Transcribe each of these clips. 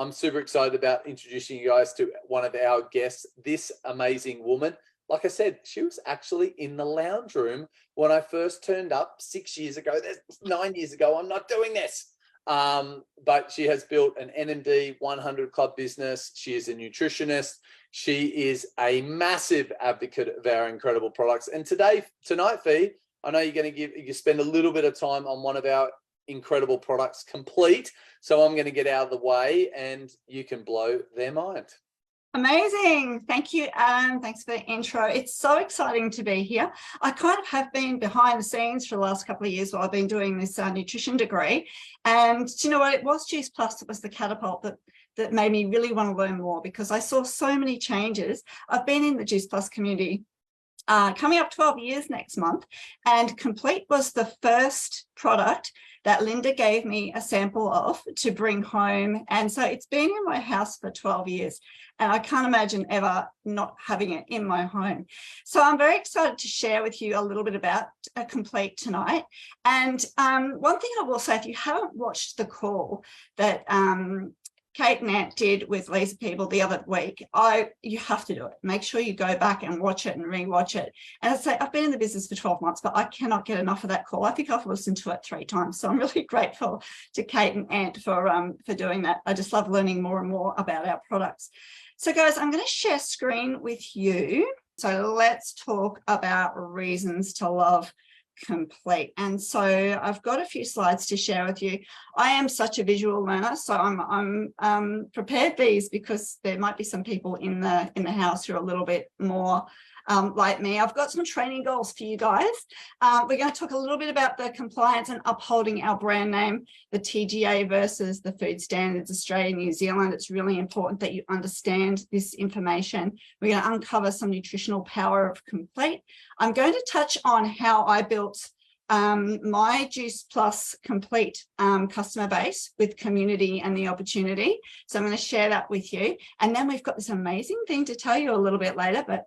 I'm super excited about introducing you guys to one of our guests, this amazing woman. Like I said, she was actually in the lounge room when I first turned up 6 years ago. That's 9 years ago. I'm not doing this. But she has built an NMD 100 club business. She is a nutritionist. She is a massive advocate of our incredible products. And tonight, Fe, I know you're going to spend a little bit of time on one of our incredible products, Complete. So I'm going to get out of the way and you can blow their mind. Amazing. Thank you, Adam. Thanks for the intro. It's so exciting to be here. I kind of have been behind the scenes for the last couple of years while I've been doing this nutrition degree. And do you know what? It was Juice Plus that was the catapult that made me really want to learn more, because I saw so many changes. I've been in the Juice Plus community coming up 12 years next month, and Complete was the first product that Linda gave me a sample of to bring home. And so it's been in my house for 12 years. And I can't imagine ever not having it in my home. So I'm very excited to share with you a little bit about Complete tonight. And one thing I will say, if you haven't watched the call that Kate and Ant did with Lisa Peeble the other week, you have to do it. Make sure you go back and watch it and rewatch it. And I say, I've been in the business for 12 months, but I cannot get enough of that call. I think I've listened to it 3 times. So I'm really grateful to Kate and Ant for doing that. I just love learning more and more about our products. So guys, I'm going to share screen with you. So let's talk about reasons to love Complete. And so I've got a few slides to share with you. I am such a visual learner, so I'm prepared these because there might be some people in the house who are a little bit more like me. I've got some training goals for you guys. We're going to talk a little bit about the compliance and upholding our brand name, the TGA versus the food standards, Australia, New Zealand. It's really important that you understand this information. We're going to uncover some nutritional power of Complete. I'm going to touch on how I built my Juice Plus Complete customer base with community and the opportunity. So I'm going to share that with you. And then we've got this amazing thing to tell you a little bit later, but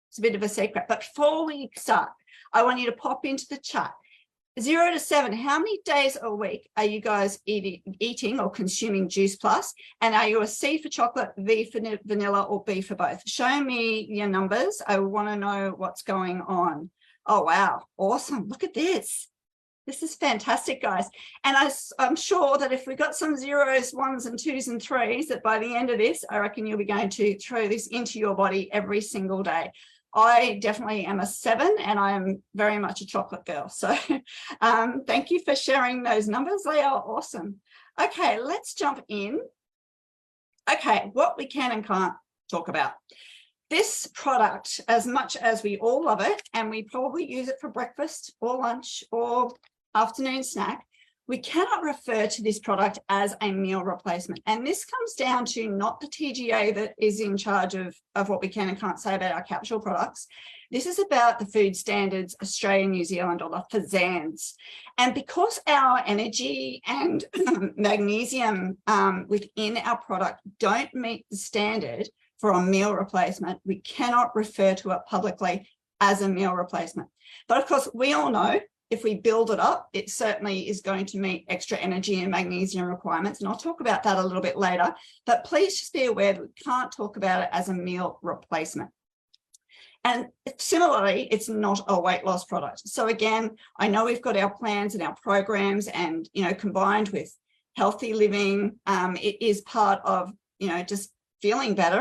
it's a bit of a secret. But before we start, I want you to pop into the chat. 0 to 7, how many days a week are you guys eating or consuming Juice Plus? And are you a C for chocolate, V for vanilla, or B for both? Show me your numbers. I want to know what's going on. Oh, wow. Awesome. Look at this. This is fantastic, guys. And I'm sure that if we got some 0s, 1s, and 2s and 3s, that by the end of this, I reckon you'll be going to throw this into your body every single day. I definitely am a 7 and I am very much a chocolate girl. So thank you for sharing those numbers. They are awesome. Okay, let's jump in. Okay, what we can and can't talk about. This product, as much as we all love it, and we probably use it for breakfast or lunch or afternoon snack, we cannot refer to this product as a meal replacement. And this comes down to not the TGA that is in charge of what we can and can't say about our capsule products. This is about the food standards, Australia, New Zealand, or the FSANZ. And because our energy and magnesium within our product don't meet the standard for a meal replacement, we cannot refer to it publicly as a meal replacement. But of course, we all know if we build it up, it certainly is going to meet extra energy and magnesium requirements. And I'll talk about that a little bit later. But please just be aware that we can't talk about it as a meal replacement. And similarly, it's not a weight loss product. So again, I know we've got our plans and our programs and, combined with healthy living, it is part of, just feeling better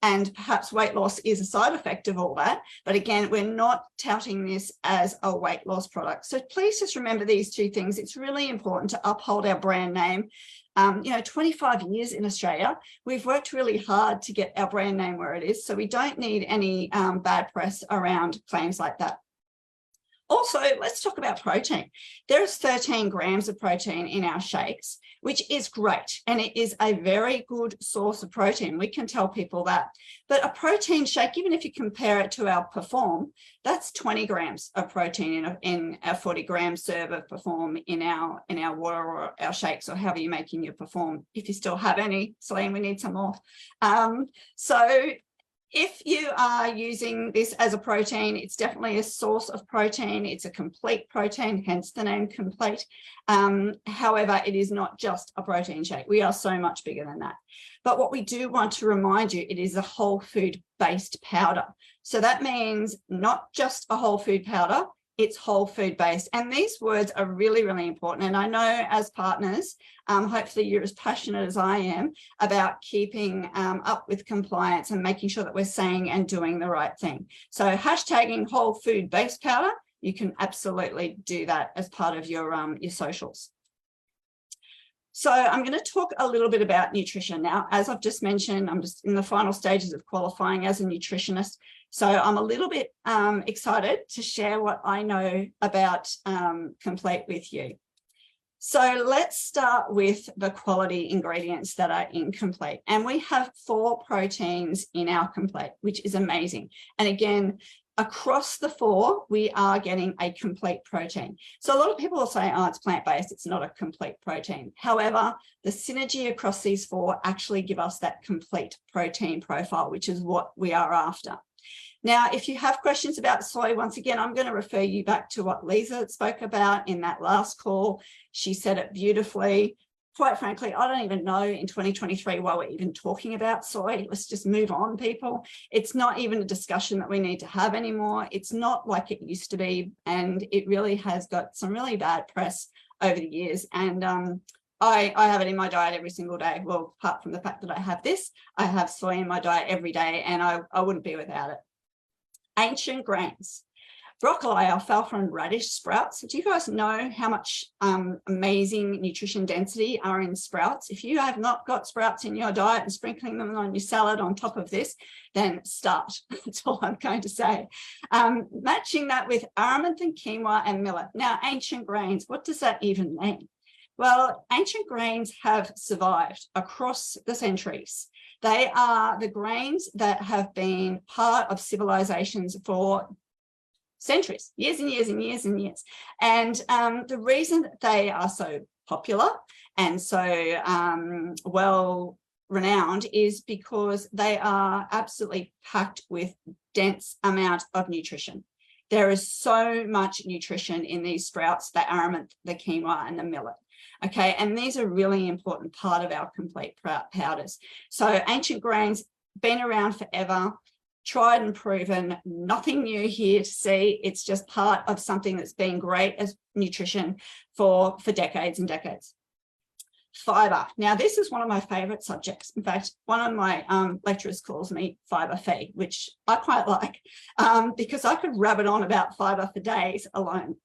and perhaps weight loss is a side effect of all that. But again, we're not touting this as a weight loss product. So please just remember these 2 things. It's really important to uphold our brand name. 25 years in Australia, we've worked really hard to get our brand name where it is. So we don't need any bad press around claims like that. Also, let's talk about protein. There's 13 grams of protein in our shakes, which is great. And it is a very good source of protein. We can tell people that. But a protein shake, even if you compare it to our Perform, that's 20 grams of protein in our 40-gram serve of Perform in our water or our shakes, or however you're making your Perform. If you still have any, Celine, we need some more. So If you are using this as a protein, it's definitely a source of protein. It's a complete protein, hence the name complete. However, it is not just a protein shake. We are so much bigger than that. But what we do want to remind you, it is a whole food based powder. So that means not just a whole food powder, it's whole food based. And these words are really, really important. And I know as partners, hopefully you're as passionate as I am about keeping up with compliance and making sure that we're saying and doing the right thing. So hashtagging whole food based powder, you can absolutely do that as part of your socials. So I'm going to talk a little bit about nutrition now. As I've just mentioned, I'm just in the final stages of qualifying as a nutritionist. So I'm a little bit excited to share what I know about Complete with you. So let's start with the quality ingredients that are in Complete. And we have 4 proteins in our Complete, which is amazing. And again, across the 4, we are getting a complete protein. So a lot of people will say, oh, it's plant-based, it's not a complete protein. However, the synergy across these 4 actually give us that complete protein profile, which is what we are after. Now, if you have questions about soy, once again, I'm going to refer you back to what Lisa spoke about in that last call. She said it beautifully. Quite frankly, I don't even know in 2023 why we're even talking about soy. Let's just move on, people. It's not even a discussion that we need to have anymore. It's not like it used to be, and it really has got some really bad press over the years. And I have it in my diet every single day. Well, apart from the fact that I have this, I have soy in my diet every day, and I wouldn't be without it. Ancient grains. Broccoli, alfalfa, and radish sprouts. Do you guys know how much amazing nutrition density are in sprouts? If you have not got sprouts in your diet and sprinkling them on your salad on top of this, then start. That's all I'm going to say. Matching that with amaranth and quinoa and millet. Now, ancient grains, what does that even mean? Well, ancient grains have survived across the centuries. They are the grains that have been part of civilizations for centuries, years and years and years and years. And the reason that they are so popular and so well renowned is because they are absolutely packed with dense amount of nutrition. There is so much nutrition in these sprouts, the amaranth, the quinoa, and the millet. Okay, and these are a really important part of our complete powders. So ancient grains, been around forever, tried and proven, nothing new here to see. It's just part of something that's been great as nutrition for decades and decades. Fiber. Now, this is one of my favorite subjects. In fact, one of my lecturers calls me Fiber Fee, which I quite like because I could rabbit on about fiber for days alone.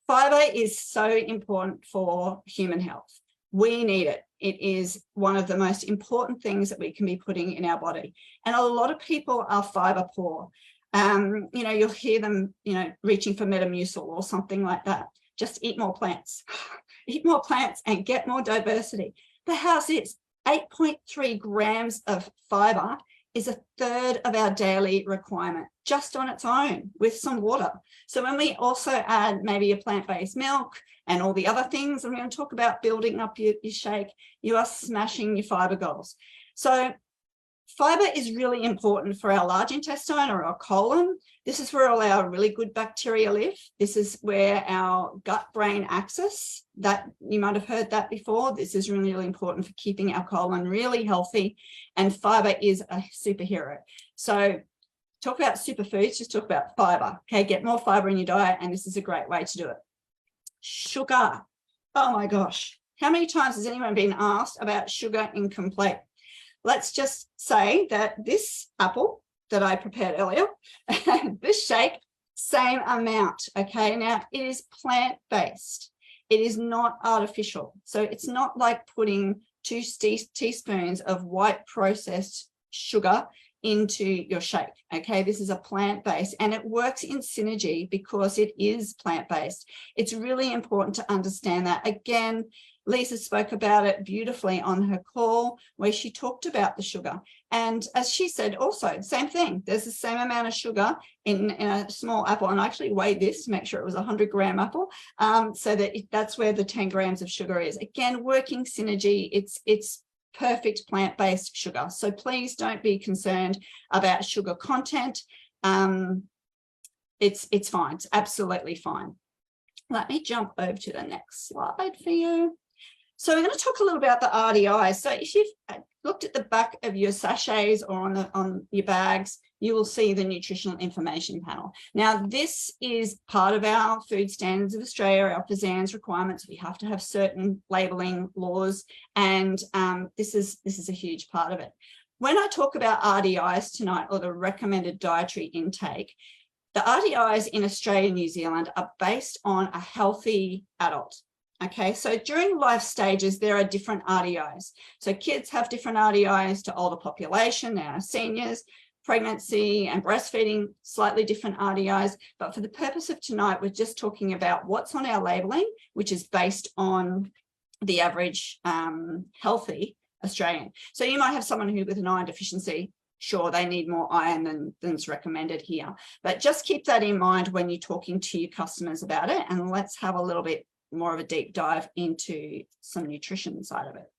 Fiber is so important for human health. We need it. It is one of the most important things that we can be putting in our body. And a lot of people are fiber poor. You know, you'll hear them, you know, reaching for Metamucil or something like that. Just eat more plants. Eat more plants and get more diversity. The house is 8.3 grams of fiber is a third of our daily requirement just on its own with some water. So when we also add maybe a plant-based milk and all the other things, I'm going to talk about building up your shake, you are smashing your fiber goals. So fiber is really important for our large intestine or our colon. This is where all our really good bacteria live. This is where our gut-brain axis, that you might have heard that before. This is really, really important for keeping our colon really healthy. And fiber is a superhero. So talk about superfoods, just talk about fiber. Okay, get more fiber in your diet, and this is a great way to do it. Sugar. Oh my gosh. How many times has anyone been asked about sugar in Complete? Let's just say that this apple that I prepared earlier, and this shake, same amount, okay? Now, it is plant-based. It is not artificial. So it's not like putting 2 teaspoons of white processed sugar into your shake, okay? This is a plant-based, and it works in synergy because it is plant-based. It's really important to understand that. Again, Lisa spoke about it beautifully on her call where she talked about the sugar. And as she said, also, same thing. There's the same amount of sugar in a small apple. And I actually weighed this to make sure it was a 100-gram apple, so that that's where the 10 grams of sugar is. Again, working synergy. It's perfect plant-based sugar. So please don't be concerned about sugar content. It's fine. It's absolutely fine. Let me jump over to the next slide for you. So we're going to talk a little about the RDIs. So if you've looked at the back of your sachets or on your bags, you will see the nutritional information panel. Now, this is part of our Food Standards of Australia, our FSANZ requirements. We have to have certain labelling laws, and this is a huge part of it. When I talk about RDIs tonight, or the recommended dietary intake, the RDIs in Australia and New Zealand are based on a healthy adult. Okay, so during life stages, there are different RDIs. So kids have different RDIs to older population, now seniors, pregnancy and breastfeeding, slightly different RDIs. But for the purpose of tonight, we're just talking about what's on our labelling, which is based on the average healthy Australian. So you might have someone who with an iron deficiency, sure, they need more iron than's recommended here. But just keep that in mind when you're talking to your customers about it. And let's have a little bit more of a deep dive into some nutrition side of it.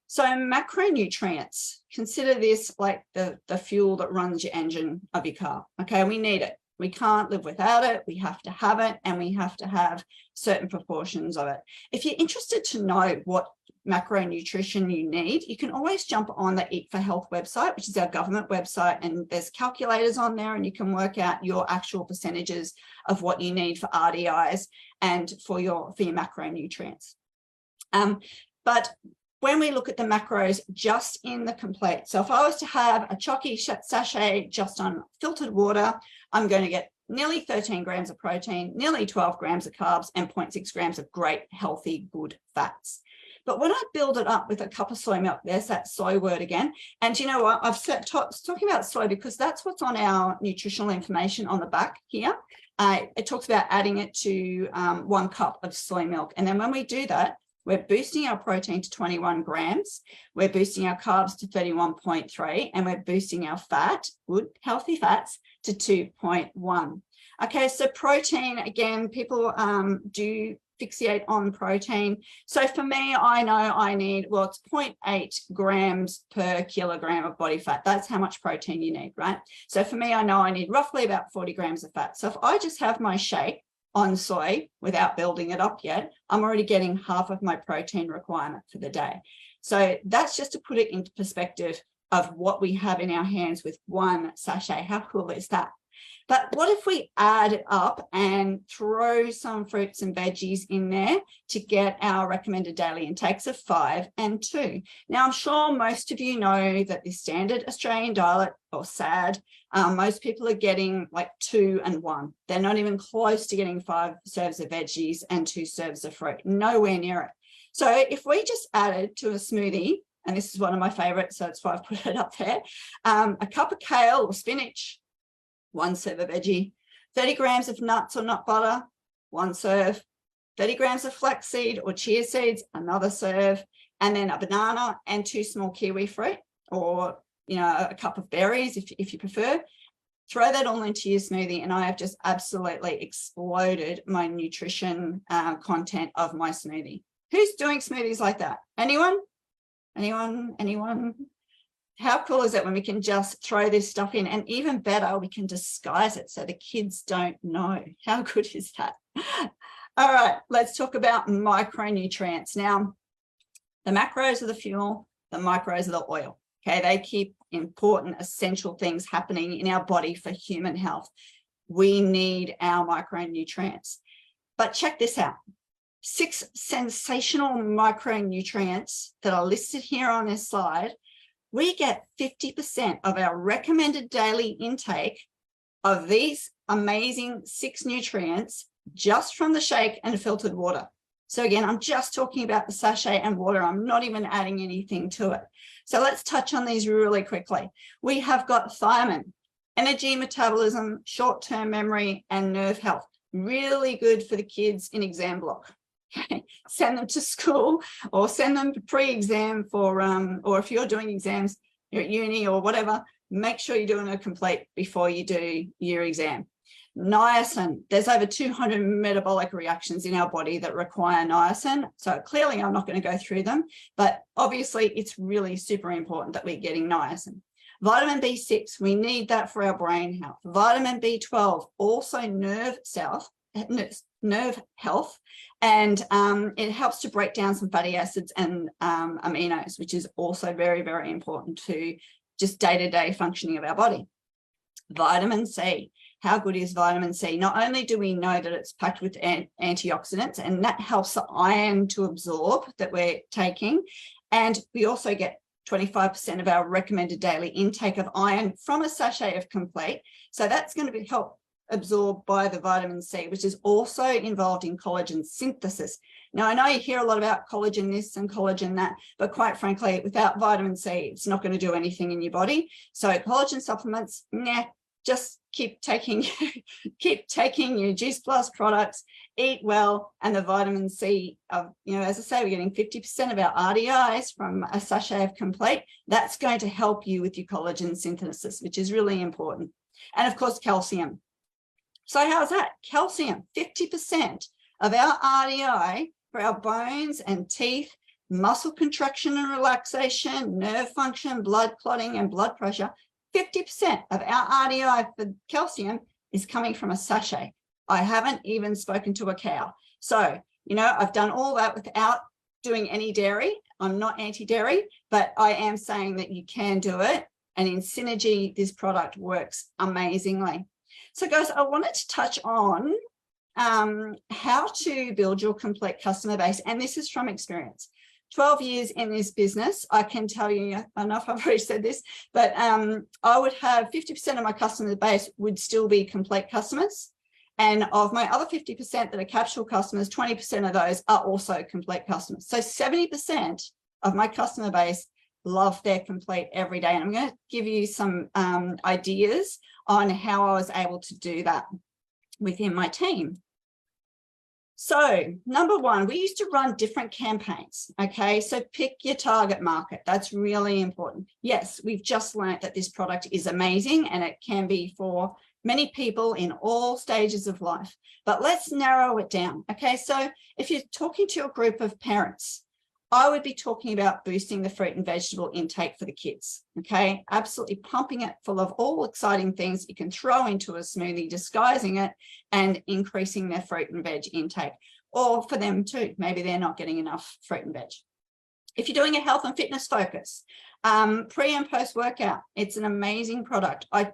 So macronutrients, consider this like the fuel that runs your engine of your car. Okay, we need it. We can't live without it. We have to have it, and we have to have certain proportions of it. If you're interested to know what macronutrition you need, you can always jump on the Eat for Health website, which is our government website, and there's calculators on there, and you can work out your actual percentages of what you need for RDIs and for your macronutrients. But when we look at the macros just in the complete, so if I was to have a chalky sachet just on filtered water, I'm going to get nearly 13 grams of protein, nearly 12 grams of carbs, and 0.6 grams of great, healthy, good fats. But when I build it up with a cup of soy milk, there's that soy word again. And you know what? I've talking about soy because that's what's on our nutritional information on the back here. It talks about adding it to 1 cup of soy milk. And then when we do that, we're boosting our protein to 21 grams. We're boosting our carbs to 31.3, and we're boosting our fat, good, healthy fats, to 2.1. Okay, so protein, again, people do fixate on protein. So for me, I know I need, well, it's 0.8 grams per kilogram of body fat. That's how much protein you need, right? So for me, I know I need roughly about 40 grams of fat. So if I just have my shake on soy without building it up yet, I'm already getting half of my protein requirement for the day. So that's just to put it into perspective of what we have in our hands with 1 sachet. How cool is that? But what if we add it up and throw some fruits and veggies in there to get our recommended daily intakes of 5 and 2? Now, I'm sure most of you know that the standard Australian diet, or SAD, most people are getting like 2 and 1. They're not even close to getting 5 serves of veggies and 2 serves of fruit, nowhere near it. So if we just added to a smoothie, and this is one of my favorites, so that's why I've put it up there, a cup of kale or spinach, 1 serve of veggie, 30 grams of nuts or nut butter, 1 serve, 30 grams of flaxseed or chia seeds, another serve, and then a banana and 2 small kiwi fruit, or a cup of berries if you prefer. Throw that all into your smoothie, and I have just absolutely exploded my nutrition content of my smoothie. Who's doing smoothies like that? Anyone? Anyone? How cool is it when we can just throw this stuff in? And even better, we can disguise it so the kids don't know. How good is that? All right, let's talk about micronutrients. Now, the macros are the fuel, the micros are the oil. Okay, they keep important, essential things happening in our body for human health. We need our micronutrients. But check this out. 6 sensational micronutrients that are listed here on this slide. We get 50% of our recommended daily intake of these amazing 6 nutrients just from the shake and filtered water. So again, I'm just talking about the sachet and water. I'm not even adding anything to it. So let's touch on these really quickly. We have got thiamine, energy, metabolism, short-term memory, and nerve health. Really good for the kids in exam block. Okay. Send them to school or send them pre-exam for, or if you're doing exams, you're at uni or whatever, make sure you're doing a complete before you do your exam. Niacin, there's over 200 metabolic reactions in our body that require niacin. So clearly I'm not going to go through them, but obviously it's really super important that we're getting niacin. Vitamin B6, we need that for our brain health. Vitamin B12, also nerve health, and it helps to break down some fatty acids and aminos, which is also very, very important to just day-to-day functioning of our body. Vitamin C. How good is vitamin C? Not only do we know that it's packed with antioxidants, and that helps the iron to absorb that we're taking, and we also get 25% of our recommended daily intake of iron from a sachet of Complete. So that's going to be helped absorbed by the vitamin C, which is also involved in collagen synthesis. Now, I know you hear a lot about collagen this and collagen that, but quite frankly, without vitamin C, it's not going to do anything in your body. So collagen supplements, nah, just keep taking your Juice Plus products, eat well, and the vitamin C, as I say, we're getting 50% of our RDIs from a sachet of Complete. That's going to help you with your collagen synthesis, which is really important. And of course, calcium. So how's that? Calcium, 50% of our RDI for our bones and teeth, muscle contraction and relaxation, nerve function, blood clotting and blood pressure. 50% of our RDI for calcium is coming from a sachet. I haven't even spoken to a cow. So, I've done all that without doing any dairy. I'm not anti-dairy, but I am saying that you can do it. And in synergy, this product works amazingly. So guys, I wanted to touch on how to build your complete customer base. And this is from experience. 12 years in this business, I can tell you, I don't know if I've already said this, but I would have 50% of my customer base would still be complete customers. And of my other 50% that are capsule customers, 20% of those are also complete customers. So 70% of my customer base love their complete every day. And I'm going to give you some ideas on how I was able to do that within my team. So number one, we used to run different campaigns. Okay, so pick your target market. That's really important. Yes, we've just learned that this product is amazing and it can be for many people in all stages of life, but let's narrow it down. Okay, so if you're talking to a group of parents, I would be talking about boosting the fruit and vegetable intake for the kids. Okay, absolutely pumping it full of all exciting things you can throw into a smoothie, disguising it and increasing their fruit and veg intake. Or for them too, maybe they're not getting enough fruit and veg. If you're doing a health and fitness focus, pre and post workout, it's an amazing product. I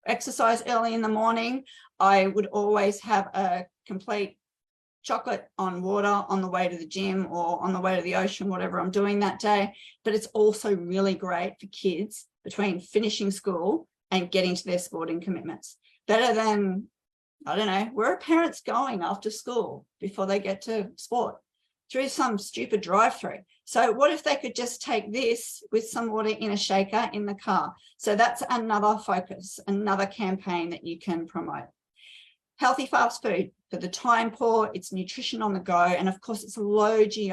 exercise early in the morning. I would always have a complete chocolate on water on the way to the gym or on the way to the ocean, whatever I'm doing that day. But it's also really great for kids between finishing school and getting to their sporting commitments. Better than, I don't know, where are parents going after school before they get to sport? Through some stupid drive-through. So what if they could just take this with some water in a shaker in the car? So that's another focus, another campaign that you can promote. Healthy fast food for the time poor, it's nutrition on the go, and of course it's low GI.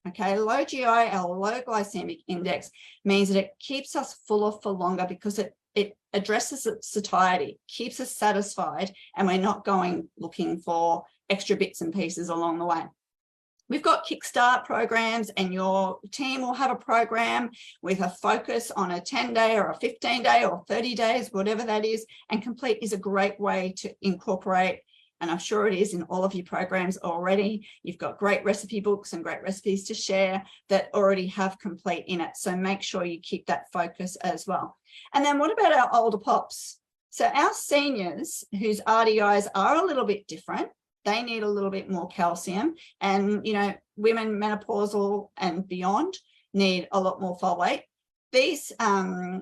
Okay, low GI, our low glycemic index, means that it keeps us fuller for longer because it addresses satiety, keeps us satisfied, and we're not going looking for extra bits and pieces along the way. We've got Kickstart programs, and your team will have a program with a focus on a 10-day or a 15-day or 30 days, whatever that is. And Complete is a great way to incorporate, and I'm sure it is in all of your programs already. You've got great recipe books and great recipes to share that already have Complete in it. So make sure you keep that focus as well. And then what about our older pops? So our seniors whose RDIs are a little bit different, they need a little bit more calcium, and women menopausal and beyond need a lot more folate. These are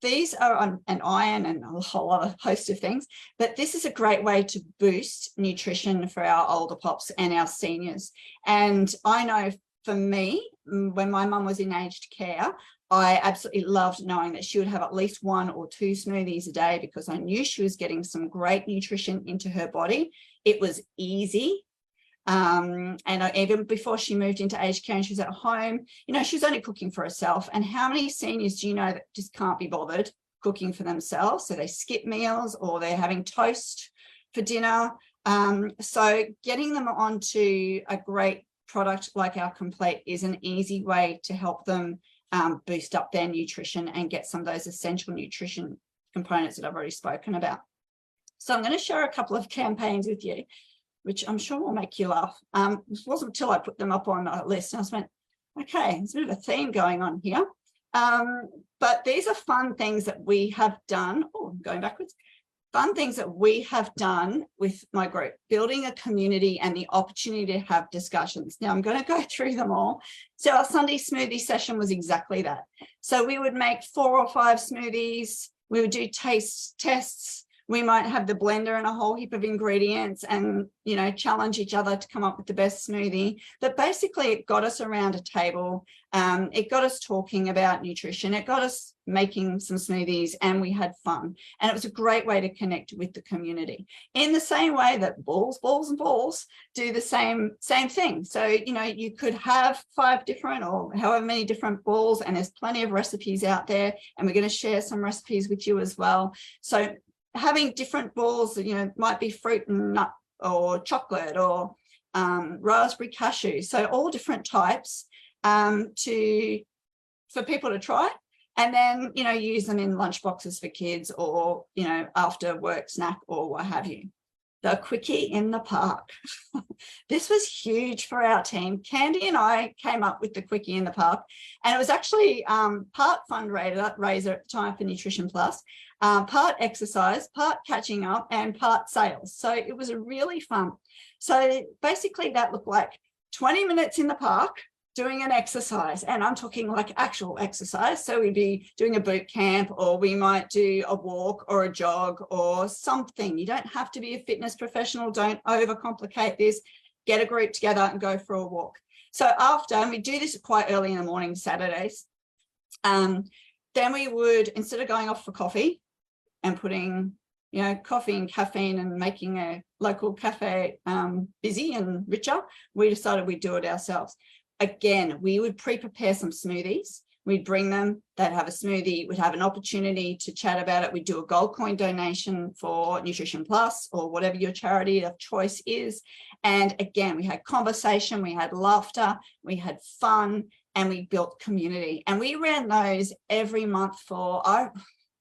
an iron and a whole other host of things, but this is a great way to boost nutrition for our older pops and our seniors. And I know for me, when my mum was in aged care, I absolutely loved knowing that she would have at least 1 or 2 smoothies a day because I knew she was getting some great nutrition into her body. It was easy. And even before she moved into aged care and she was at home, she was only cooking for herself. And how many seniors do you know that just can't be bothered cooking for themselves? So they skip meals or they're having toast for dinner. So getting them onto a great product like our Complete is an easy way to help them boost up their nutrition and get some of those essential nutrition components that I've already spoken about. So I'm going to share a couple of campaigns with you, which I'm sure will make you laugh. It wasn't until I put them up on a list and I just went, okay, there's a bit of a theme going on here. But these are fun things that we have done. Oh, I'm going backwards. Fun things that we have done with my group, building a community and the opportunity to have discussions. Now I'm going to go through them all. So our Sunday smoothie session was exactly that. So we would make 4 or 5 smoothies. We would do taste tests. We might have the blender and a whole heap of ingredients and, you know, challenge each other to come up with the best smoothie. But basically it got us around a table. It got us talking about nutrition. It got us making some smoothies and we had fun. And it was a great way to connect with the community in the same way that balls and balls do the same thing. So, you know, you could have 5 different or however many different balls, and there's plenty of recipes out there. And we're going to share some recipes with you as well. So having different balls, you know, might be fruit and nut or chocolate or raspberry cashew. So all different types for people to try, and then, you know, use them in lunch boxes for kids or, you know, after work snack or what have you. The quickie in the park. This was huge for our team. Candy and I came up with the quickie in the park, and it was actually part fundraiser at the time for Nutrition Plus, part exercise, part catching up, and part sales. So it was really fun. So basically that looked like 20 minutes in the park doing an exercise, and I'm talking like actual exercise. So we'd be doing a boot camp, or we might do a walk or a jog or something. You don't have to be a fitness professional. Don't overcomplicate this. Get a group together and go for a walk. So after, and we do this quite early in the morning, Saturdays, then we would, instead of going off for coffee and putting, you know, coffee and caffeine and making a local cafe busy and richer, we decided we'd do it ourselves. Again, we would pre-prepare some smoothies. We'd bring them, they'd have a smoothie, we'd have an opportunity to chat about it. We'd do a gold coin donation for Nutrition Plus or whatever your charity of choice is. And again, we had conversation, we had laughter, we had fun, and we built community. And we ran those every month for, I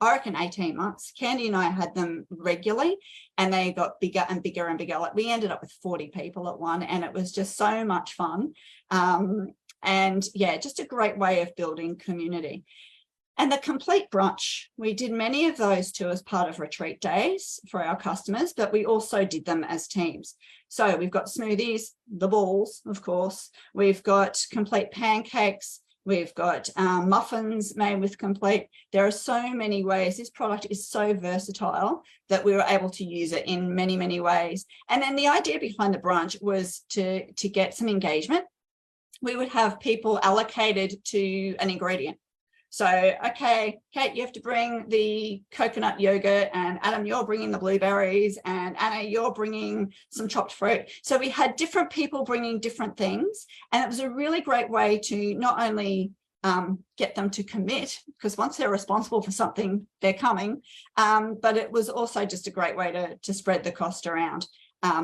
reckon 18 months. Candy and I had them regularly, and they got bigger and bigger and bigger. Like we ended up with 40 people at one, and it was just so much fun. And yeah, just a great way of building community. And the Complete brunch, we did many of those too as part of retreat days for our customers, but we also did them as teams. So we've got smoothies, the balls, of course. We've got Complete pancakes. We've got muffins made with Complete. There are so many ways. This product is so versatile that we were able to use it in many, many ways. And then the idea behind the brunch was to get some engagement. We would have people allocated to an ingredient. So, okay, Kate, you have to bring the coconut yogurt, and Adam, you're bringing the blueberries, and Anna, you're bringing some chopped fruit. So we had different people bringing different things, and it was a really great way to not only get them to commit, because once they're responsible for something, they're coming, but it was also just a great way to spread the cost around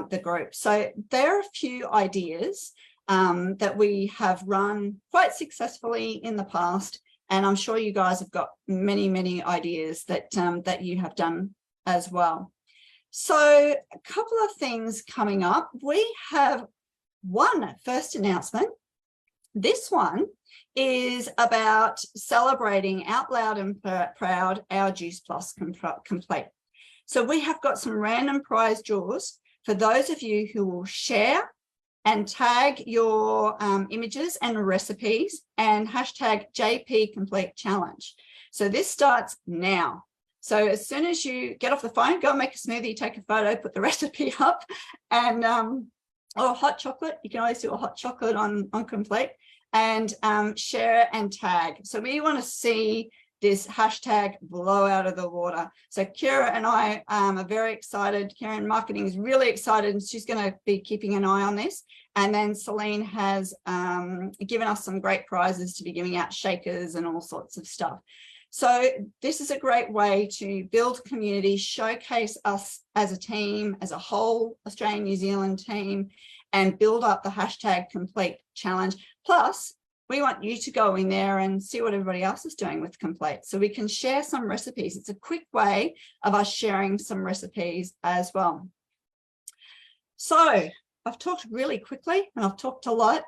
the group. So there are a few ideas that we have run quite successfully in the past. And I'm sure you guys have got many, many ideas that you have done as well. So a couple of things coming up. We have one first announcement. This one is about celebrating out loud and proud our Juice Plus Complete. So we have got some random prize draws for those of you who will share and tag your images and recipes and hashtag JP Complete Challenge. So this starts now. So as soon as you get off the phone, go and make a smoothie, take a photo, put the recipe up, and or hot chocolate. You can always do a hot chocolate on Complete, and share and tag. So we want to see this hashtag blow out of the water. So Kira and I are very excited. Kira in marketing is really excited, and she's going to be keeping an eye on this. And then Celine has given us some great prizes to be giving out, shakers and all sorts of stuff. So this is a great way to build community, showcase us as a team, as a whole Australian New Zealand team, and build up the hashtag complete challenge. Plus, we want you to go in there and see what everybody else is doing with complete, so we can share some recipes. It's a quick way of us sharing some recipes as well. So I've talked really quickly and I've talked a lot.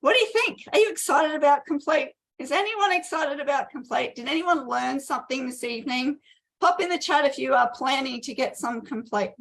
What do you think? Are you excited about complete? Is anyone excited about complete? Did anyone learn something this evening? Pop in the chat if you are planning to get some complete.